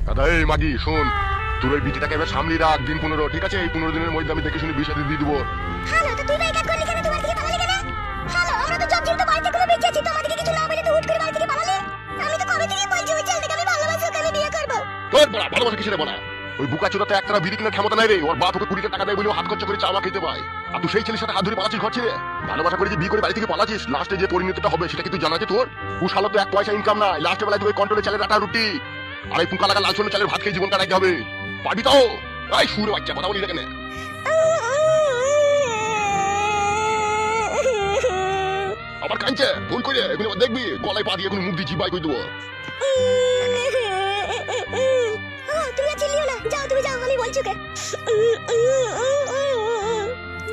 দাদা এই মাগি শোন, তোর ওই বিটিটাকে এবার সামলি রাখ, দিন 15, ঠিক আছে? এই 15 দিনের মধ্যে আমি দেখে শুনে বিয়ে দিয়ে দেবো। হ্যালো, তো তুই ভাই কাট করলি কেন? তোমার থেকে পালালি কেন? হ্যালো, আমরা তো জব তো বাড়িতে কোনো বেঁচে আছি, তোমাদেরকে কিছু না বলে তো হুট করে বাড়ি থেকে পালালি। আমি তো কবে থেকে বলছি ওই ছেলেটাকে আমি ভালোবাসি, ওকে আমি বিয়ে করব। তোর বড় ভালোবাসা কিসের বড়? ওই বুকাচোদাতে একটা বিড়ি কেনার ক্ষমতা নাই রে। ওর বাপ ওকে 20 টাকা দেয় বলে হাত খরচ করে চাওয়া খেতে পায়। আর তুই সেই ছেলের সাথে হাত ধরে পালাচ্ছিস ঘর ছেড়ে। ভালোবাসা করে যে বিয়ে করে বাড়ি থেকে পালাচ্ছিস, লাস্টে যে পরিণতিটা হবে সেটা কি তুই জানা আছে তোর? ও শালা তো 1 পয়সা ইনকাম নাই, লাস্টে বেলায় তুই কন্ট্রোলে চালের আটা রুটি আর এই পুকা লাগা লাল ছোলা চালের ভাত খেয়ে জীবন কাটাইতে হবে। পাবি তো? এই সুরে বাচ্চা কথা বলি কেন? আবার কাঁদছে ভুল করে, এগুলো দেখবি গলায় পা দিয়ে এখন মুখ দিয়ে চিবাই করে দেবো। তুমি চিল্লিও না, যাও তুমি যাও, আমি বলছি ওকে।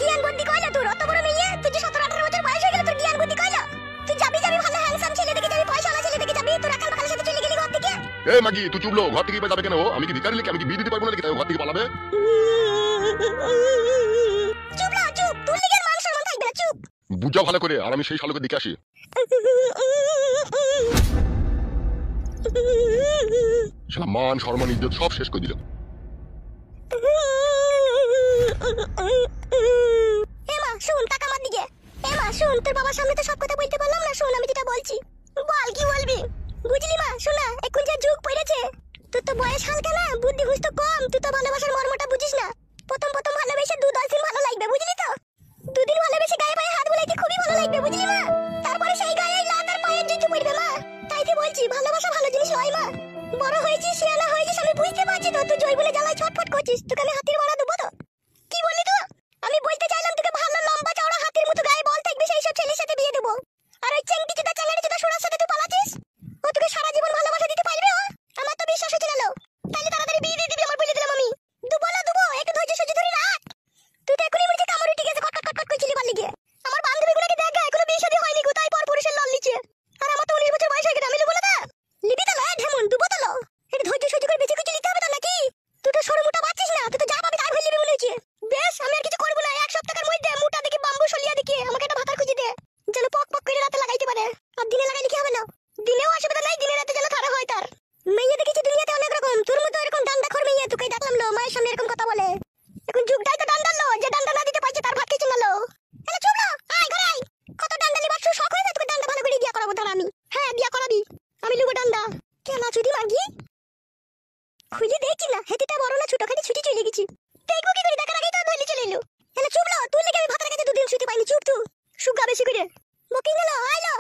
জ্ঞান বুদ্ধি কইলা তোর? অত বড় মেয়ে, তুই যে 17-18 বছর বয়স হয়ে গেল, তোর জ্ঞান বুদ্ধি কইলা? তুই যাবি ভালো হ্যান্ডসাম ছেলে দেখে যাবি, পয়সাওয়ালা ছেলে দেখে যাবি, তোর আকাল বাকালের সাথে চলে গেলি ঘর থেকে। এই মাগি তুই চুপ লো, ঘর থেকে যাবে কেন? আমি কি ভিখারি নাকি? আমি কি বিয়ে দিতে পারবো না নাকি তাই ঘর থেকে পালাবে? চুপ না, চুপ, তোর লিগের মান সম্মান থাকবে না, চুপ। বুঝাও ভালো করে, আর আমি সেই শালোকে দেখে আসি। শালা মান সম্মান ইজ্জত সব শেষ করে দিল। এমা শুন, টাকা আমার দিকে। এমা শুন, তোর বাবার সামনে তো সব কথা বলতে পারলাম না, শুন আমি যেটা বলছি। বল কি বলবি? বুঝলি মা, শোনা, এখন যে যুগ পড়েছে, তোর তো বয়স হালকা না, বুদ্ধি হুঁশ তো কম, তুই তো ভালোবাসার মর্মটা বুঝিস না। প্রথম ভালোবেসে 2-10 দিন ভালো লাগবে, বুঝলি তো? 2 দিন ভালোবেসে গায়ে পায়ে হাত বুলাইতে খুবই ভালো লাগবে, বুঝলি মা? তারপরে সেই গায়ে লাত আর পায়ের জুতো পড়বে মা। তাই তো বলছি, ভালোবাসা ভালো জিনিস হয় মা। বড় হয়েছিস, শিয়ানা হয়েছিস, আমি বুঝতে পারছি তো তুই জয় বলে জ্বালায় ছটফট করছিস। তোকে আমি হাতির মারা দেবো তো? কি বললি তুই? আমি বলতে চাইলাম তোকে ভালো লম্বা চওড়া হাতির মতো গায়ে বল থাকবে সেই সব ছেলের সাথে বিয়ে দেবো। আর ওই চেংটি চোদা চালাড়ি চোদা সোনার সাথে তুই পালাচ্ছিস, ও তোকে সারা জীবন ভালোবাসা দিতে পারবে? ও আমার তো বিশ্বাস হচ্ছে না। তাহলে তাড়াতাড়ি বিয়ে দিয়ে দিবি, আমার বলে দিলাম আমি। দুবো না দুবো, একটু ধৈর্য সহ্য ধরে রাখ। তুই তো এখনই মনে হচ্ছে কামড় উঠে গেছে, কটকট করছিলি পারলি গিয়ে। আমার বান্ধবীগুলোকে দেখ, এখনো বিয়ে শাদী হয়নি গো, তাই পর পুরুষের লল নিচ্ছে। আর আমার তো 19 বছর বয়স হয়ে গেছে, আমি বলে দা লিবি তো লয় ঢেমন, দুবো তো লো। একটু ধৈর্য সহ্য করে বেঁচে কিছু নিতে হবে তো নাকি? তুই তো সরু মোটা পাচ্ছিস না, তুই তো যা পাবি তাই ভুল নিবি মনে হচ্ছে। বেশ, আমি আর কিছু করবো না, 1 সপ্তাহের মধ্যে মোটা দেখি বাম্বু সলিয়া দেখি আমাকে একটা ভাতার খুঁজে দে, যেন পক পক করে রাতে লাগাইতে পারে। আর দিনে লাগাইলে কি হবে না? দিনেও অসুবিধা নাই, দিনে রাতে যেন খারাপ হয় তার। মেয়ে দেখেছি দুনিয়াতে অনেক রকম, তোর মতো এরকম ডান্ডা খোর মেয়ে তোকে দেখলাম লো, মায়ের সামনে এরকম কথা বলে। এখন যুগটাই তো ডান্ডার লো, যে ডান্ডা না দিতে পারছে তার ভাত খেয়েছে না লো। এলা চুপ লো, আয় ঘরে আয়। কত ডান্ডা নিবার শখ হয়েছে তোকে? ডান্ডা ভালো করে বিয়া করাবো তার আমি। হ্যাঁ বিয়া করাবি, আমি লুবো ডান্ডা। কেন চুদি মাগি খুলে দেখছি না, হেতিটা বড় না ছোট, খালি ছুটি চলে গেছি। দেখবো কি করে, দেখার আগেই তো ধরলি চলে এলো। এলা চুপ লো, তুই লেগে আমি ভাতের কাছে 2 দিন শুতে পাইনি, চুপ তুই। সুগা বেশি করে বুকিং গেল, আইলো।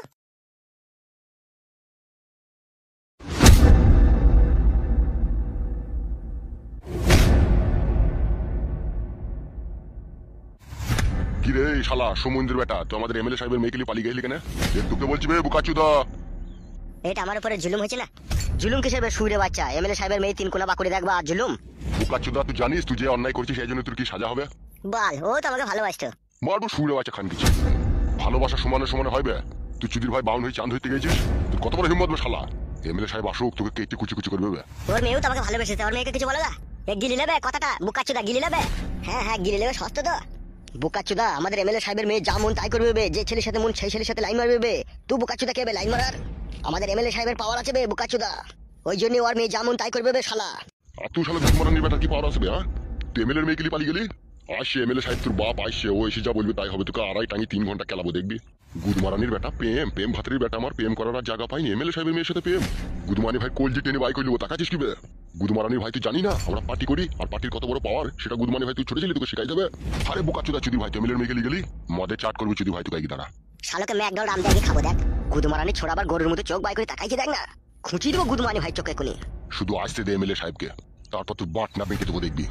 কি রে শালা সমুদ্রের বেটা, তুই আমাদের এমএলএ সাহেবের মেয়েকে নিয়ে পালিয়ে গেলি কেন? তোকে বলছি বে বুকাচুদা। এটা আমার উপরে জুলুম হয়েছে না? জুলুম কিসের বে সুরে বাচ্চা? এমএলএ সাহেবের মেয়ে 3 কোনা বাকুড়ে দেখবা জুলুম? বুকাচুদা তুই জানিস তুই যে অন্যায় করছিস এই জন্য তোর কি সাজা হবে? বল, ও তো আমাকে ভালোবাসতো। মারবো সুরে বাচ্চা খান কিছু। ভালোবাসা সমানে সমানে হবে? তুই চুদির ভাই বাউন হয়ে চাঁদ হইতে গেছিস, তোর কত বড় হিম্মত বে শালা? এমএলএ সাহেব আসুক, তোকে কেটে কুচি কুচি করবে। ওর মেয়েও তো আমাকে ভালোবেসেছে, ওর মেয়েকে কিছু বলো না? গিলি নেবে কথাটা, বুকাচুদা গিলি নেবে? হ্যাঁ গিলি নেবে, সস্তা তো। বুকাচুদা আমাদের এমএলএ সাহেবের মেয়ে যা মন তাই করবে বে, যে ছেলের সাথে মন সেই ছেলের সাথে লাইন মারবে বে। তুই বুকাচুদা কে বে লাইন মারার? আমাদের এমএলএ সাহেবের পাওয়ার আছে বে বুকাচুদা, ওই জন্য ওর মেয়ে যা মন তাই করবে বে শালা। আর তুই শালা গুদমারানির বেটার কি পাওয়ার আসবে? হ্যাঁ, তুই এমএলএর মেয়েকে নিয়ে পালিয়ে গেলি? আসছে এমএলএ সাহেব তোর বাপ আসছে, ও এসে যা বলবে তাই হবে। তোকে আড়াই টাঙি 3 ঘন্টা খেলাবো দেখবি। গুদমারানির বেটা প্রেম প্রেম ভাতের বেটা আমার প্রেম করার আর জায়গা পাইনি, এমএলএ সাহেবের মেয়ের সাথে প্রেম। গুদমানি ভাই কলজি টেনে বাই করলি, ও তাকাচ্ছিস কি বে? গুদমারানির ভাই তুই জানি না আমরা পার্টি করি, আর পার্টির কত বড় পাওয়ার সেটা গুদমানি ভাই তুই ছোট ছিলি, তোকে শিখাই যাবে। আরে বোকাচুদা চুদি ভাই, তুই এমএলএর মেয়েকে নিয়ে গেলি, মদে চাট করবি চুদি ভাই, তুই কি দাঁড়া। শালোকে ম্যাকডল রাম দেখে খাবো দেখ। গুদমারানি ছোড়া আবার গরুর মতো চোখ বাই করে তাকাইছে দেখ না, খুঁচিয়ে দেবো গুদমানি ভাই চোখে এখনই। শুধু আসতে দে এমএলএ সাহেবকে, তারপর তুই বাট না বেঁকে দেবো দেখবি।